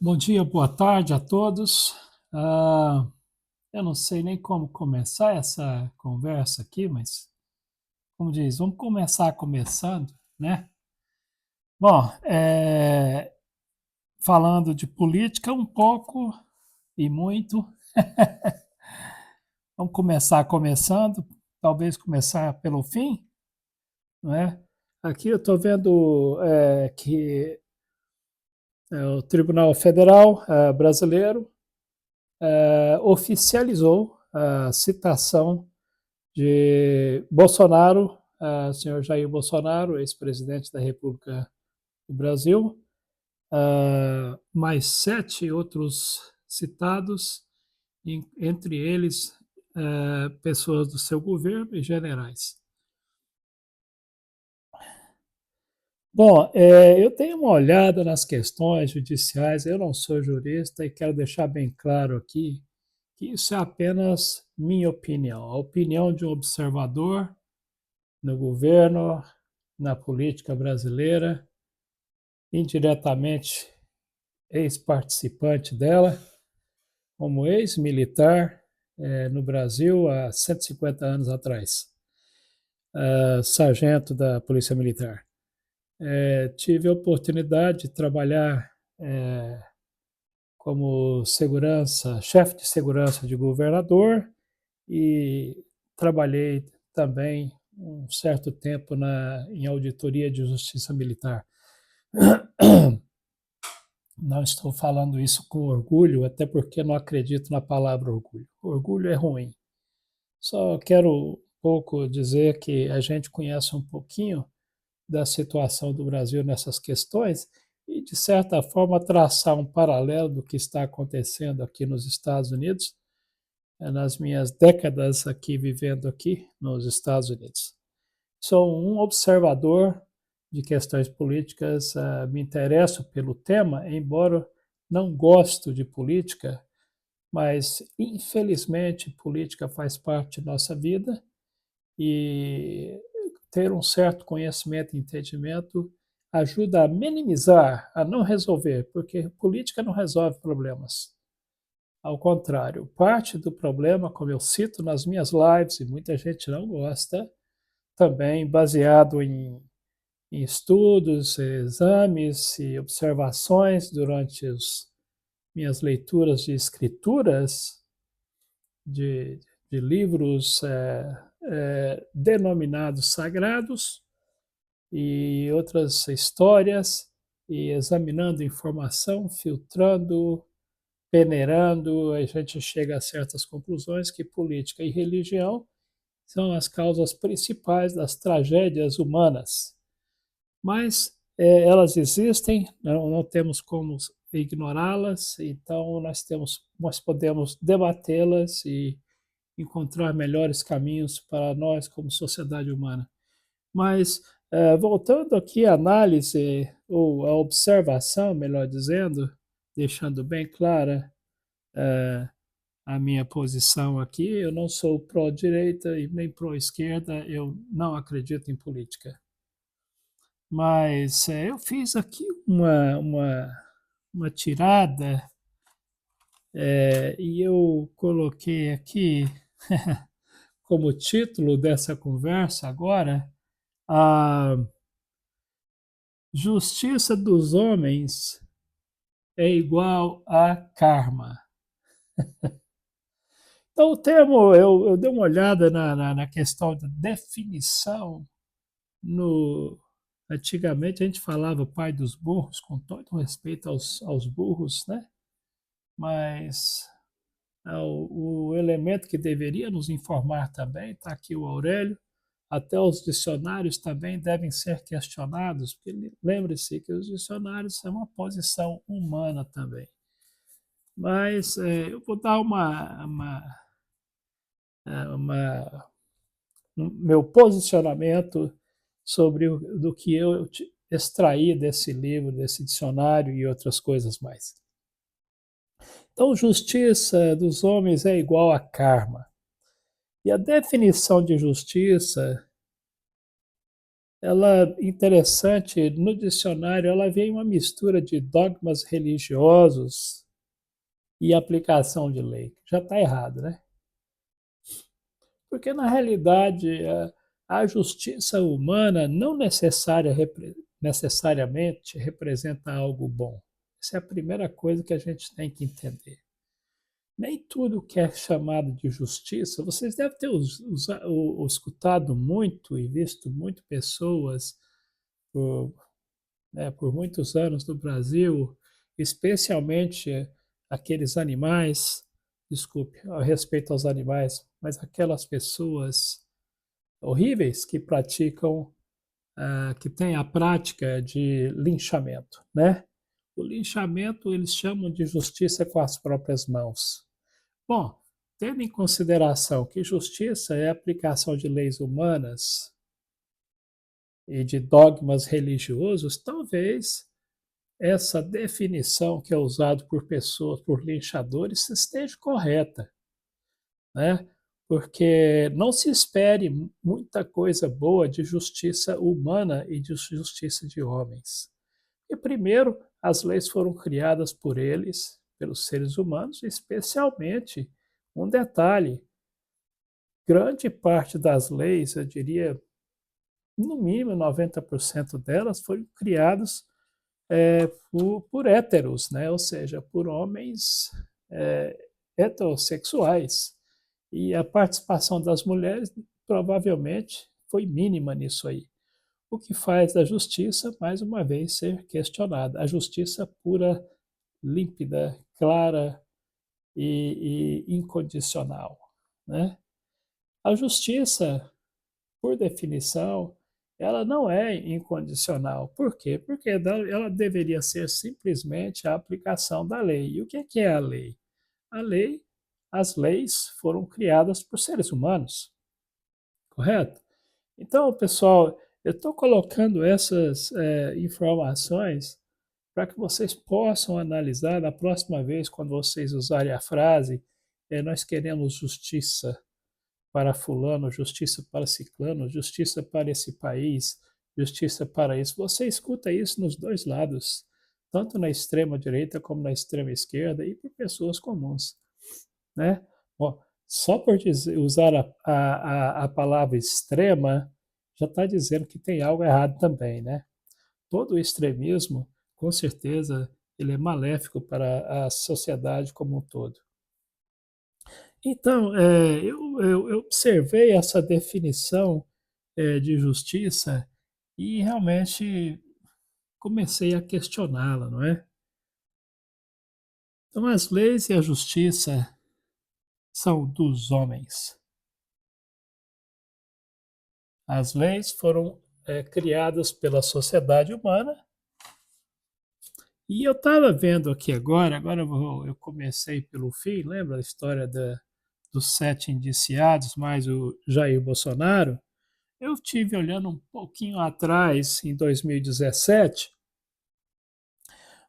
Bom dia, boa tarde a todos. Ah, eu não sei nem como começar essa conversa aqui, mas, como diz, vamos começar começando, né? Bom, falando de política um pouco e muito, vamos começar começando, talvez começar pelo fim, não é? Aqui eu estou vendo que o Tribunal Federal brasileiro oficializou a citação de Bolsonaro, senhor Jair Bolsonaro, ex-presidente da República do Brasil, mais 7 outros citados, entre eles pessoas do seu governo e generais. Bom, eu tenho uma olhada nas questões judiciais, eu não sou jurista e quero deixar bem claro aqui que isso é apenas minha opinião, a opinião de um observador no governo, na política brasileira, indiretamente ex-participante dela, como ex-militar no Brasil há 150 anos atrás, sargento da Polícia Militar. Tive a oportunidade de trabalhar como segurança, chefe de segurança de governador e trabalhei também um certo tempo em auditoria de justiça militar. Não estou falando isso com orgulho, até porque não acredito na palavra orgulho. Orgulho é ruim. Só quero um pouco dizer que a gente conhece um pouquinho da situação do Brasil nessas questões e, de certa forma, traçar um paralelo do que está acontecendo aqui nos Estados Unidos, nas minhas décadas aqui vivendo aqui nos Estados Unidos. Sou um observador de questões políticas, me interesso pelo tema, embora não gosto de política, mas infelizmente política faz parte da nossa vida e ter um certo conhecimento e entendimento ajuda a minimizar, a não resolver, porque política não resolve problemas. Ao contrário, parte do problema, como eu cito nas minhas lives, e muita gente não gosta, também baseado em estudos, exames e observações durante as minhas leituras de escrituras, de, de livros denominados sagrados e outras histórias, e examinando informação, filtrando, peneirando, a gente chega a certas conclusões que política e religião são as causas principais das tragédias humanas. Mas elas existem, não temos como ignorá-las, então nós podemos debatê-las e encontrar melhores caminhos para nós como sociedade humana. Mas voltando aqui à análise, ou à observação, melhor dizendo, deixando bem clara a minha posição aqui, eu não sou pró-direita e nem pró-esquerda, eu não acredito em política. Mas eu fiz aqui uma tirada e eu coloquei aqui como título dessa conversa agora a justiça dos homens é igual a karma. Então, o termo, eu dei uma olhada na questão da definição. No, Antigamente a gente falava pai dos burros, com todo respeito aos burros, né? Mas o elemento que deveria nos informar também, está aqui o Aurélio, até os dicionários também devem ser questionados, porque lembre-se que os dicionários são uma posição humana também. Mas eu vou dar um meu posicionamento sobre do que eu extraí desse livro, desse dicionário e outras coisas mais. Então, justiça dos homens é igual a karma. E a definição de justiça ela interessante, no dicionário ela vem uma mistura de dogmas religiosos e aplicação de lei. Já está errado, né? Porque, na realidade, a justiça humana não necessariamente representa algo bom. Essa é a primeira coisa que a gente tem que entender. Nem tudo que é chamado de justiça, vocês devem ter escutado muito e visto muito pessoas por, por muitos anos no Brasil, especialmente aqueles animais, desculpe, a respeito aos animais, mas aquelas pessoas horríveis que praticam, que têm a prática de linchamento, né? O linchamento eles chamam de justiça com as próprias mãos. Bom, tendo em consideração que justiça é a aplicação de leis humanas e de dogmas religiosos, talvez essa definição que é usada por pessoas, por linchadores, esteja correta, né? Porque não se espere muita coisa boa de justiça humana e de justiça de homens. E primeiro, as leis foram criadas por eles, pelos seres humanos, especialmente um detalhe: grande parte das leis, eu diria, no mínimo 90% delas, foram criadas por héteros, né? Ou seja, por homens é, heterossexuais. E a participação das mulheres provavelmente foi mínima nisso aí. O que faz a justiça, mais uma vez, ser questionada. A justiça pura, límpida, clara e incondicional. Né? A justiça, por definição, ela não é incondicional. Por quê? Porque ela deveria ser simplesmente a aplicação da lei. E o que é a lei? A lei, as leis foram criadas por seres humanos, correto? Então, pessoal, eu estou colocando essas informações para que vocês possam analisar na próxima vez, quando vocês usarem a frase nós queremos justiça para fulano, justiça para ciclano, justiça para esse país, justiça para isso. Você escuta isso nos dois lados, tanto na extrema direita como na extrema esquerda e por pessoas comuns, né? Bom, só por usar a palavra extrema, já está dizendo que tem algo errado também, né? Todo o extremismo, com certeza, ele é maléfico para a sociedade como um todo. Então, eu observei essa definição de justiça e realmente comecei a questioná-la, não é? Então, as leis e a justiça são dos homens. As leis foram criadas pela sociedade humana e eu estava vendo aqui agora eu comecei pelo fim, lembra a história dos 7 indiciados, mais o Jair Bolsonaro? Eu tive olhando um pouquinho atrás, em 2017,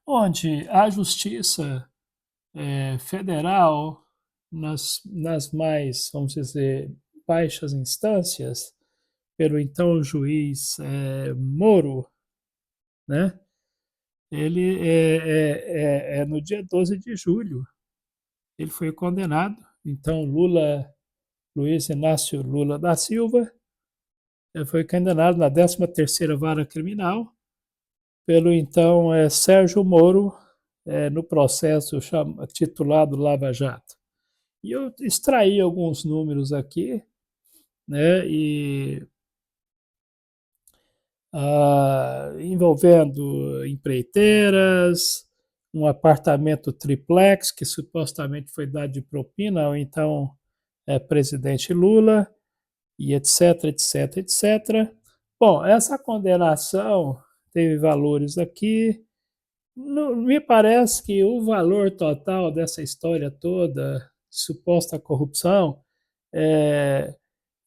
onde a Justiça Federal, nas mais, vamos dizer, baixas instâncias, pelo então juiz Moro, né? Ele no dia 12 de julho, ele foi condenado. Então, Luiz Inácio Lula da Silva, foi condenado na 13ª Vara Criminal pelo então Sérgio Moro, no processo titulado Lava Jato. E eu extraí alguns números aqui, né, envolvendo empreiteiras, um apartamento triplex que supostamente foi dado de propina ao então presidente Lula, e etc, etc, etc. Bom, essa condenação teve valores aqui. Me parece que o valor total dessa história toda, suposta corrupção, é,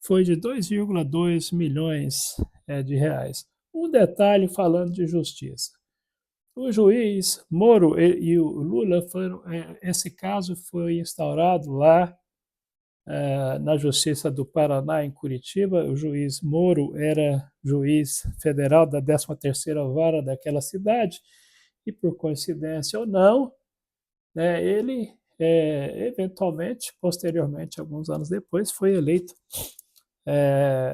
foi de 2,2 milhões de reais. Um detalhe falando de justiça. O juiz Moro e o Lula foram, esse caso foi instaurado lá na Justiça do Paraná, em Curitiba. O juiz Moro era juiz federal da 13ª Vara daquela cidade, e por coincidência ou não, né, ele eventualmente, posteriormente, alguns anos depois, foi eleito,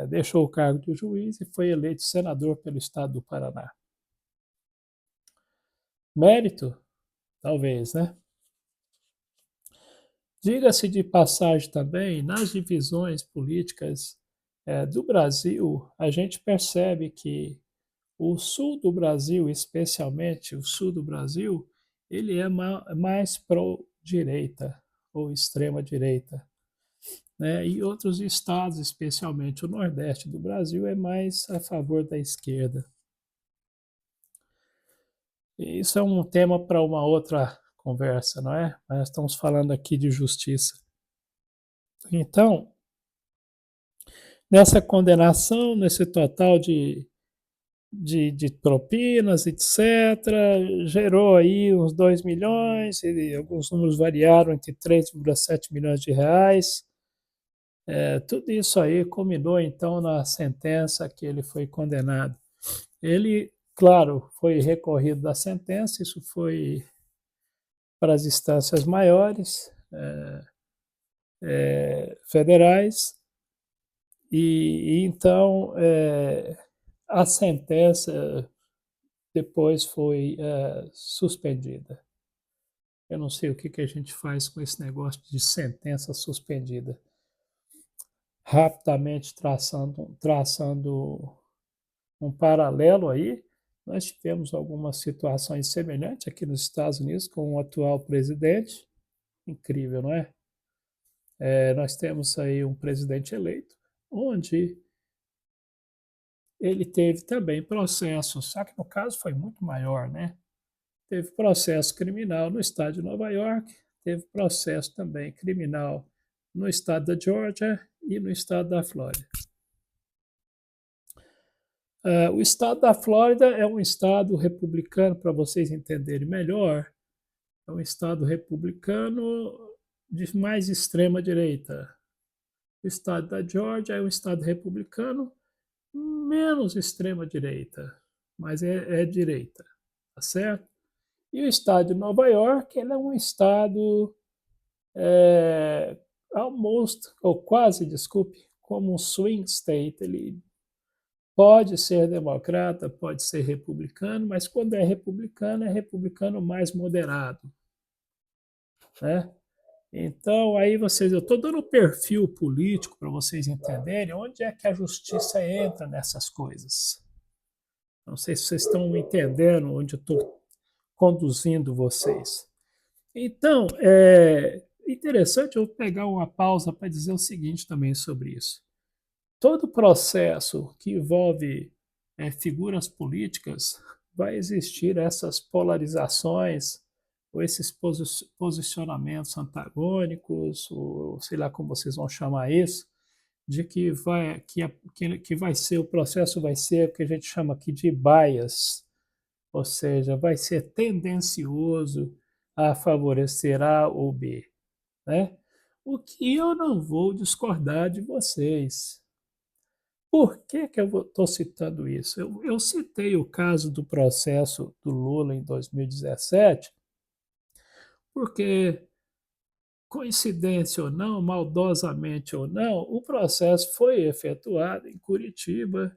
deixou o cargo de juiz e foi eleito senador pelo estado do Paraná. Mérito? Talvez, né? Diga-se de passagem também, nas divisões políticas do Brasil, a gente percebe que o sul do Brasil, especialmente o sul do Brasil, ele é mais pró-direita ou extrema-direita, né? E outros estados, especialmente o nordeste do Brasil, é mais a favor da esquerda. E isso é um tema para uma outra conversa, não é? Nós estamos falando aqui de justiça. Então, nessa condenação, nesse total de propinas, etc., gerou aí uns 2 milhões, e alguns números variaram entre 3,7 milhões de reais. Tudo isso aí culminou, então, na sentença que ele foi condenado. Ele, claro, foi recorrido da sentença, isso foi para as instâncias maiores, federais, e então a sentença depois foi suspendida. Eu não sei o que a gente faz com esse negócio de sentença suspendida. Rapidamente traçando um paralelo aí, nós tivemos algumas situações semelhantes aqui nos Estados Unidos com o atual presidente. Incrível, não é? Nós temos aí um presidente eleito, onde ele teve também processos, só que no caso foi muito maior, né? Teve processo criminal no estado de Nova York, teve processo também criminal no estado da Georgia e no estado da Flórida. O estado da Flórida é um estado republicano, para vocês entenderem melhor, é um estado republicano de mais extrema direita. O estado da Georgia é um estado republicano menos extrema direita, mas é direita, tá certo? E o estado de Nova York, ele é um estado almost, ou quase, desculpe, como um swing state. Ele pode ser democrata, pode ser republicano, mas quando é republicano mais moderado, né? Então, aí vocês, eu estou dando um perfil político para vocês entenderem onde é que a justiça entra nessas coisas. Não sei se vocês estão entendendo onde eu estou conduzindo vocês. Então, é interessante eu pegar uma pausa para dizer o seguinte também sobre isso. Todo processo que envolve figuras políticas vai existir essas polarizações ou esses posicionamentos antagônicos, ou sei lá como vocês vão chamar isso, de que vai ser, o processo vai ser o que a gente chama aqui de bias, ou seja, vai ser tendencioso a favorecer A ou B, né? O que eu não vou discordar de vocês. Por que eu estou citando isso? Eu citei o caso do processo do Lula em 2017, porque, coincidência ou não, maldosamente ou não, o processo foi efetuado em Curitiba,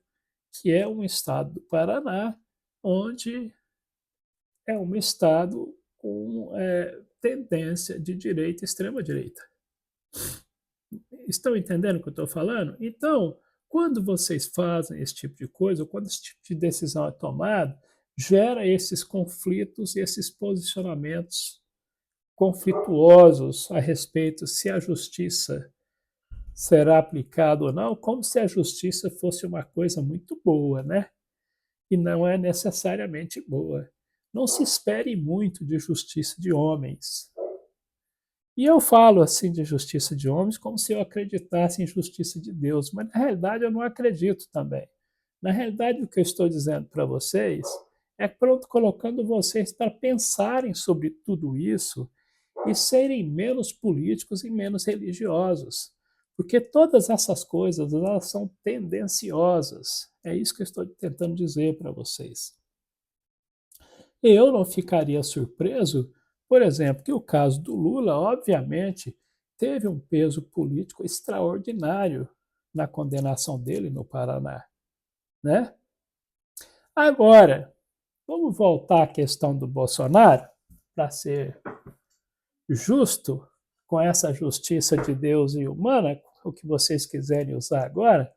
que é um estado do Paraná, onde é um estado com tendência de direita e extrema-direita. Estão entendendo o que eu estou falando? Então, quando vocês fazem esse tipo de coisa, ou quando esse tipo de decisão é tomado, gera esses conflitos e esses posicionamentos conflituosos a respeito se a justiça será aplicada ou não, como se a justiça fosse uma coisa muito boa, né? E não é necessariamente boa. Não se espere muito de justiça de homens. E eu falo assim de justiça de homens como se eu acreditasse em justiça de Deus, mas na realidade eu não acredito também. Na realidade, o que eu estou dizendo para vocês é pronto colocando vocês para pensarem sobre tudo isso e serem menos políticos e menos religiosos. Porque todas essas coisas, elas são tendenciosas. É isso que eu estou tentando dizer para vocês. Eu não ficaria surpreso, por exemplo, que o caso do Lula, obviamente, teve um peso político extraordinário na condenação dele no Paraná, né? Agora, vamos voltar à questão do Bolsonaro, para ser justo com essa justiça de Deus e humana, o que vocês quiserem usar agora.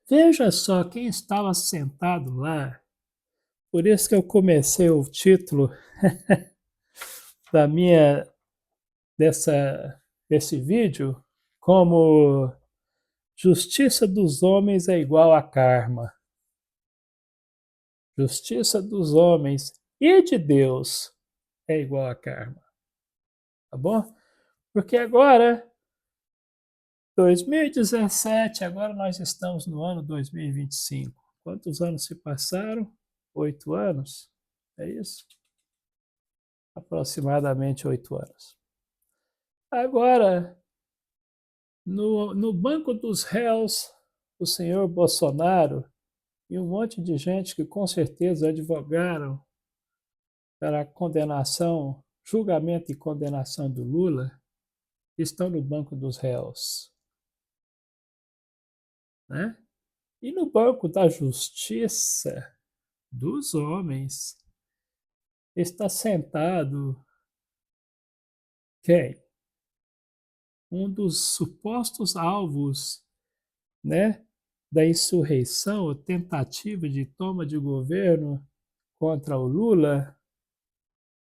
Veja só quem estava sentado lá. Por isso que eu comecei o título da minha desse vídeo como Justiça dos homens é igual a karma. Justiça dos homens e de Deus é igual a karma. Tá bom? Porque agora, 2017, agora nós estamos no ano 2025. Quantos anos se passaram? 8 anos? É isso? Aproximadamente 8 anos. Agora, no banco dos réus, o senhor Bolsonaro e um monte de gente que com certeza advogaram para a condenação, julgamento e condenação do Lula, estão no banco dos réus, né? E no banco da justiça dos homens está sentado quem? Um dos supostos alvos, né, da insurreição, tentativa de toma de governo contra o Lula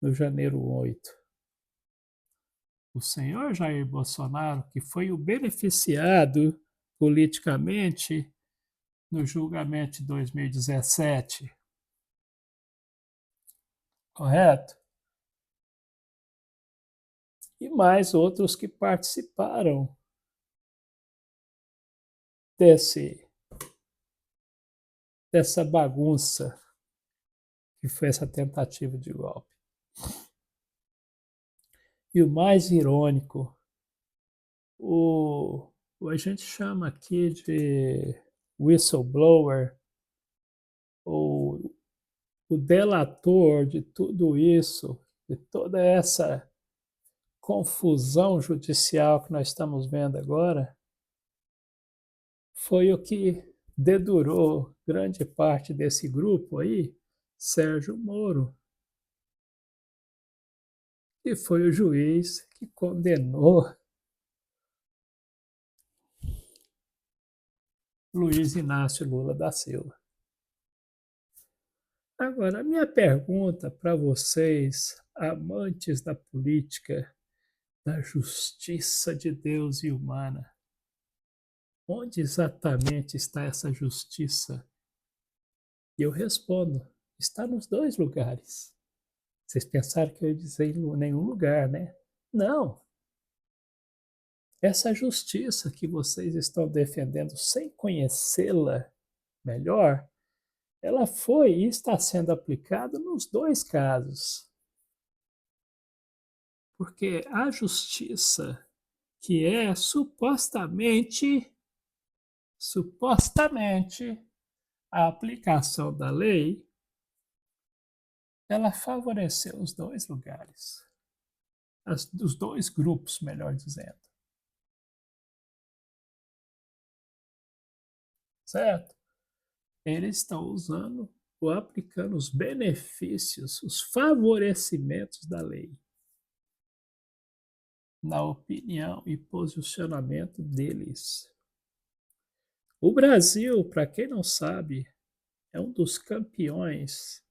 no janeiro 8. O senhor Jair Bolsonaro, que foi o beneficiado politicamente no julgamento de 2017, correto? E mais outros que participaram desse, dessa bagunça que foi essa tentativa de golpe. E o mais irônico, o a gente chama aqui de whistleblower, ou o delator de tudo isso, de toda essa confusão judicial que nós estamos vendo agora, foi o que dedurou grande parte desse grupo aí, Sérgio Moro, que foi o juiz que condenou Luiz Inácio Lula da Silva. Agora, a minha pergunta para vocês, amantes da política, da justiça de Deus e humana, onde exatamente está essa justiça? E eu respondo, está nos dois lugares. Vocês pensaram que eu ia dizer em nenhum lugar, né? Não. Essa justiça que vocês estão defendendo sem conhecê-la melhor, ela foi e está sendo aplicada nos dois casos. Porque a justiça, que é supostamente a aplicação da lei, ela favoreceu os dois lugares, os dois grupos, melhor dizendo. Certo? Eles estão usando ou aplicando os benefícios, os favorecimentos da lei, na opinião e posicionamento deles. O Brasil, para quem não sabe, é um dos campeões,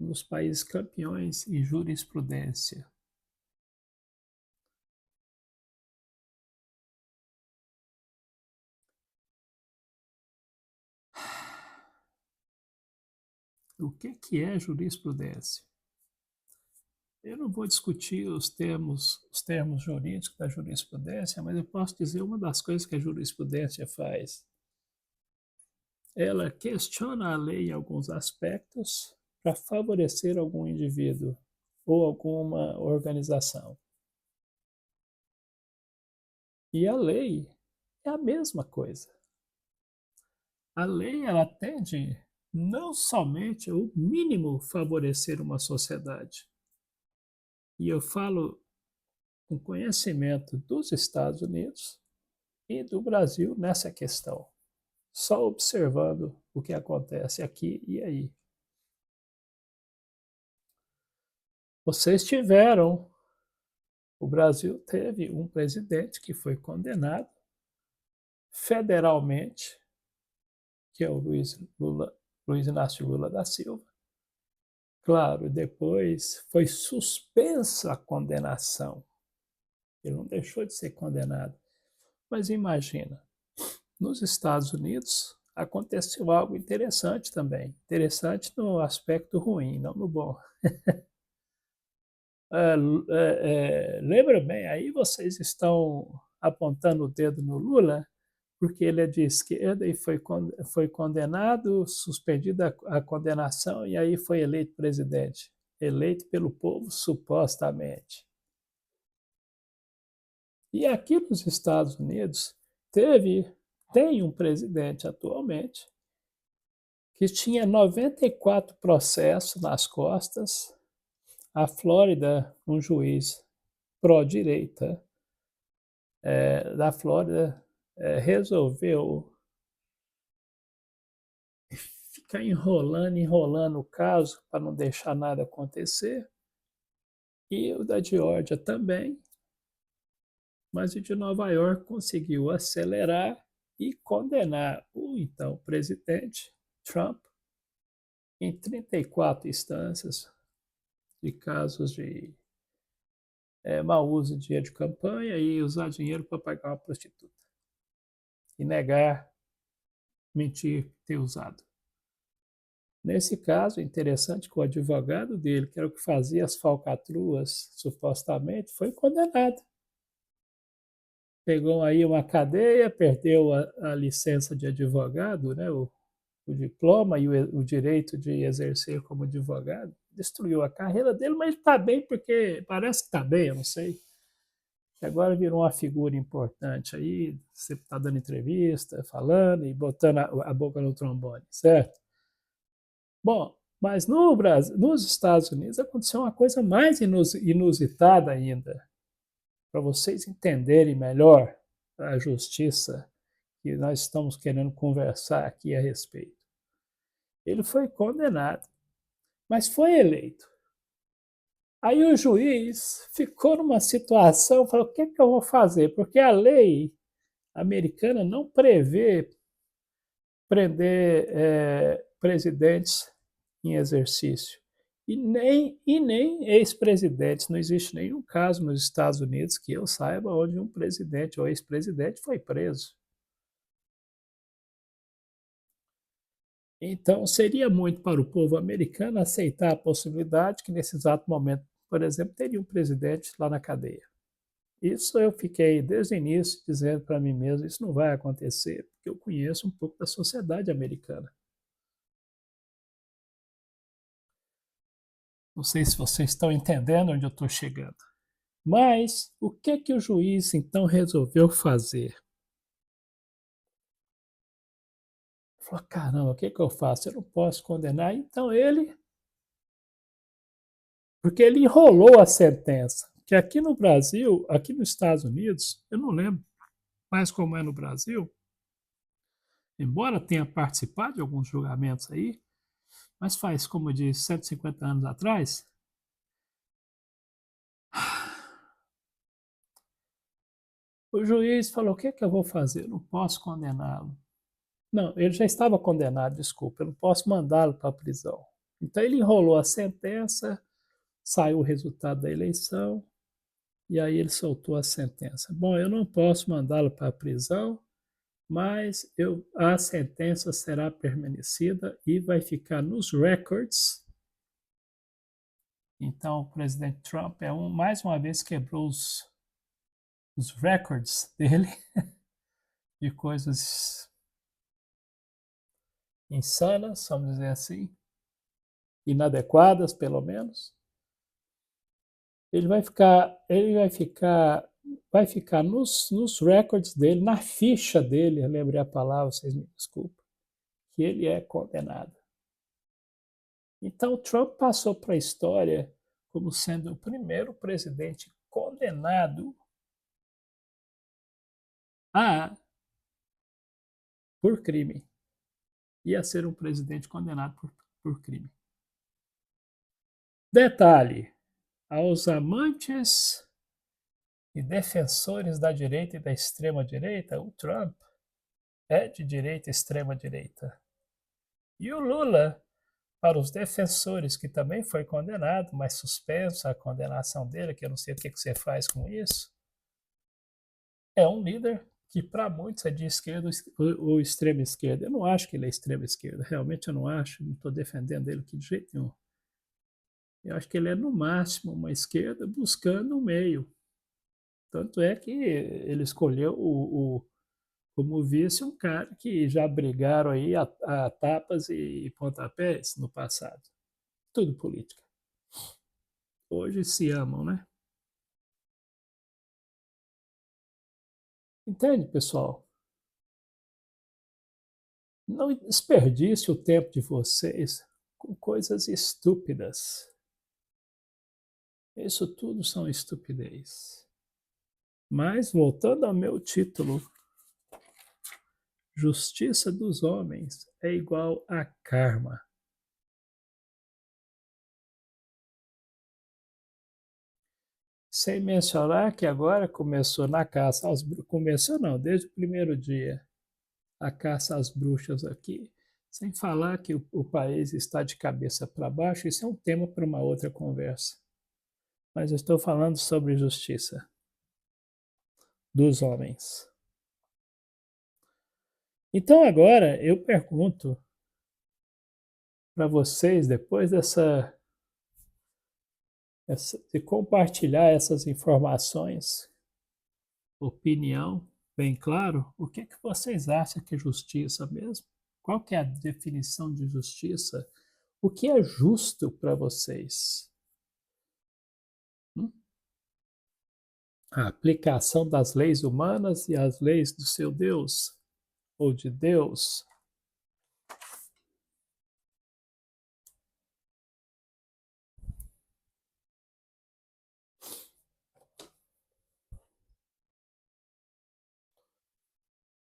um dos países campeões em jurisprudência. O que é jurisprudência? Eu não vou discutir os termos jurídicos da jurisprudência, mas eu posso dizer uma das coisas que a jurisprudência faz. Ela questiona a lei em alguns aspectos para favorecer algum indivíduo ou alguma organização. E a lei é a mesma coisa. A lei ela tende não somente o mínimo favorecer uma sociedade. E eu falo com conhecimento dos Estados Unidos e do Brasil nessa questão, só observando o que acontece aqui e aí. Vocês tiveram, o Brasil teve um presidente que foi condenado federalmente, que é o Luiz Inácio Lula da Silva. Claro, depois foi suspensa a condenação. Ele não deixou de ser condenado. Mas imagina, nos Estados Unidos aconteceu algo interessante também. Interessante no aspecto ruim, não no bom. Lembra bem, aí vocês estão apontando o dedo no Lula, porque ele é de esquerda e foi condenado, suspendida a condenação, e aí foi eleito presidente. Eleito pelo povo, supostamente. E aqui nos Estados Unidos tem um presidente atualmente que tinha 94 processos nas costas. A Flórida, um juiz pró-direita da Flórida resolveu ficar enrolando o caso para não deixar nada acontecer. E o da Geórgia também, mas o de Nova York conseguiu acelerar e condenar o então presidente Trump em 34 instâncias de casos de mau uso de dinheiro de campanha e usar dinheiro para pagar uma prostituta. E negar, mentir, ter usado. Nesse caso, interessante que o advogado dele, que era o que fazia as falcatruas, supostamente, foi condenado. Pegou aí uma cadeia, perdeu a licença de advogado, né, o diploma e o direito de exercer como advogado. Destruiu a carreira dele, mas ele está bem porque parece que está bem, eu não sei. Agora virou uma figura importante aí, você está dando entrevista, falando e botando a boca no trombone, certo? Bom, mas no Brasil, nos Estados Unidos aconteceu uma coisa mais inusitada ainda, para vocês entenderem melhor a justiça que nós estamos querendo conversar aqui a respeito. Ele foi condenado, mas foi eleito. Aí o juiz ficou numa situação, falou: o que, que eu vou fazer? Porque a lei americana não prevê prender presidentes em exercício. E nem ex-presidentes. Não existe nenhum caso nos Estados Unidos que eu saiba onde um presidente ou ex-presidente foi preso. Então, seria muito para o povo americano aceitar a possibilidade que, nesse exato momento, por exemplo, teria um presidente lá na cadeia. Isso eu fiquei desde o início dizendo para mim mesmo, isso não vai acontecer, porque eu conheço um pouco da sociedade americana. Não sei se vocês estão entendendo onde eu estou chegando. Mas o que que o juiz então resolveu fazer? Falou: caramba, o que que eu faço? Eu não posso condenar. Então porque ele enrolou a sentença. Que aqui no Brasil, aqui nos Estados Unidos, eu não lembro mais como é no Brasil, embora tenha participado de alguns julgamentos aí, mas faz, como eu disse, 150 anos atrás. O juiz falou: o que que eu vou fazer? Eu não posso condená-lo. Não, ele já estava condenado, desculpa, eu não posso mandá-lo para a prisão. Então ele enrolou a sentença, saiu o resultado da eleição, e aí ele soltou a sentença. Bom, eu não posso mandá-lo para a prisão, mas a sentença será permanecida e vai ficar nos records. Então o presidente Trump mais uma vez quebrou os records dele de coisas insanas, vamos dizer assim, inadequadas, pelo menos. Ele vai ficar vai ficar nos records dele, na ficha dele, eu lembrei a palavra, vocês me desculpem, que ele é condenado. Então, Trump passou para a história como sendo o primeiro presidente condenado a, por crime. Ia ser um presidente condenado por crime. Detalhe, aos amantes e defensores da direita e da extrema-direita, o Trump é de direita e extrema-direita. E o Lula, para os defensores, que também foi condenado, mas suspenso a condenação dele, que eu não sei o que você faz com isso, é um líder que para muitos é de esquerda ou extrema esquerda. Eu não acho que ele é extrema esquerda, realmente eu não acho, não estou defendendo ele aqui de jeito nenhum. Eu acho que ele é no máximo uma esquerda buscando um meio. Tanto é que ele escolheu como vice um cara que já brigaram aí a tapas e pontapés no passado. Tudo política. Hoje se amam, né? Entende, pessoal? Não desperdice o tempo de vocês com coisas estúpidas. Isso tudo são estupidez. Mas, voltando ao meu título, justiça dos homens é igual a karma. Sem mencionar que agora começou na caça aos bruxos. Começou não, desde o primeiro dia, a caça às bruxas aqui. Sem falar que o país está de cabeça para baixo, isso é um tema para uma outra conversa. Mas eu estou falando sobre justiça dos homens. Então agora eu pergunto para vocês, depois de compartilhar essas informações, opinião, bem claro, o que, que vocês acham que é justiça mesmo? Qual que é a definição de justiça? O que é justo para vocês? A aplicação das leis humanas e as leis do seu Deus ou de Deus?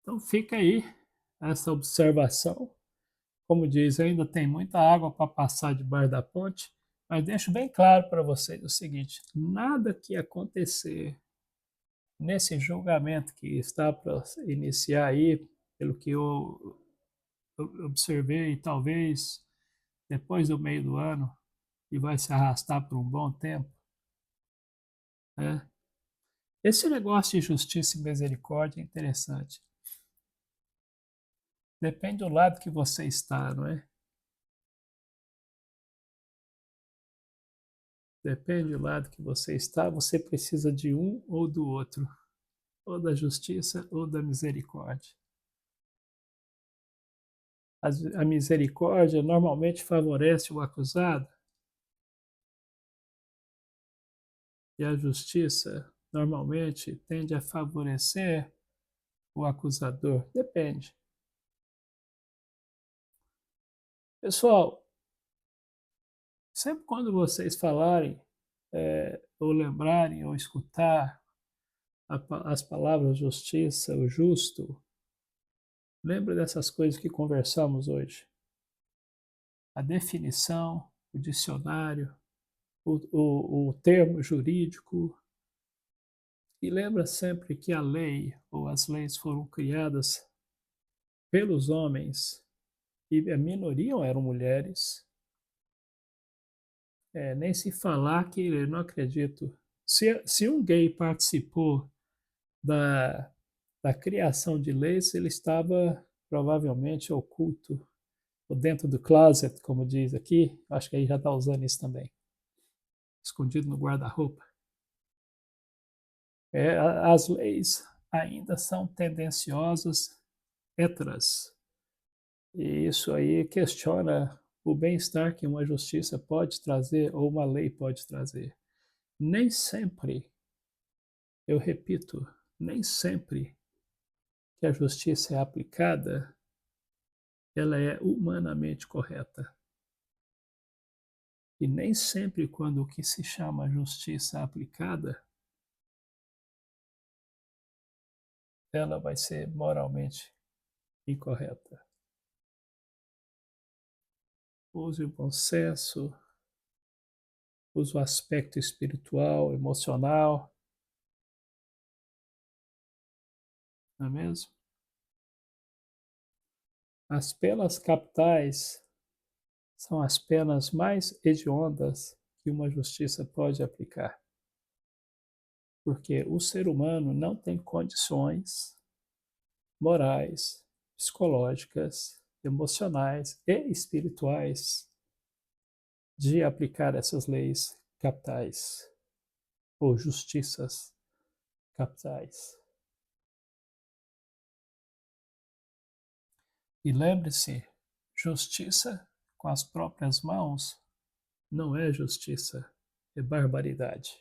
Então fica aí essa observação. Como diz, ainda tem muita água para passar debaixo da ponte, mas deixo bem claro para vocês o seguinte: nada que acontecer nesse julgamento que está para iniciar aí, pelo que eu observei, talvez depois do meio do ano, e vai se arrastar por um bom tempo, né? Esse negócio de justiça e misericórdia é interessante. Depende do lado que você está, não é? Depende do lado que você está, você precisa de um ou do outro, ou da justiça ou da misericórdia. A misericórdia normalmente favorece o acusado e a justiça normalmente tende a favorecer o acusador. Depende. Pessoal, sempre quando vocês falarem, ou lembrarem, ou escutar as palavras justiça, o justo, lembre dessas coisas que conversamos hoje. A definição, o dicionário, o termo jurídico. E lembra sempre que a lei ou as leis foram criadas pelos homens e a minoria eram mulheres. Nem se falar que eu não acredito. Se um gay participou da, da criação de leis, ele estava provavelmente oculto, ou dentro do closet, como diz aqui. Acho que aí já está usando isso também. Escondido no guarda-roupa. As leis ainda são tendenciosas, heteras. E isso aí questiona o bem-estar que uma justiça pode trazer ou uma lei pode trazer. Nem sempre eu repito, nem sempre que a justiça é aplicada, ela é humanamente correta. E nem sempre quando o que se chama justiça aplicada, ela vai ser moralmente incorreta. Use o bom senso, use o aspecto espiritual, emocional, não é mesmo? As penas capitais são as penas mais hediondas que uma justiça pode aplicar, porque o ser humano não tem condições morais, psicológicas, emocionais e espirituais de aplicar essas leis capitais ou justiças capitais. E lembre-se, justiça com as próprias mãos não é justiça, é barbaridade.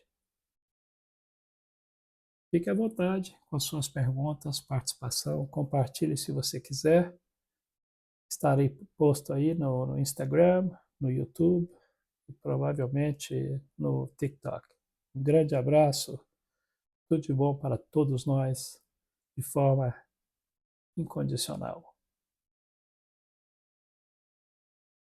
Fique à vontade com suas perguntas, participação, compartilhe se você quiser. Estarei posto aí no Instagram, no YouTube e provavelmente no TikTok. Um grande abraço, tudo de bom para todos nós, de forma incondicional.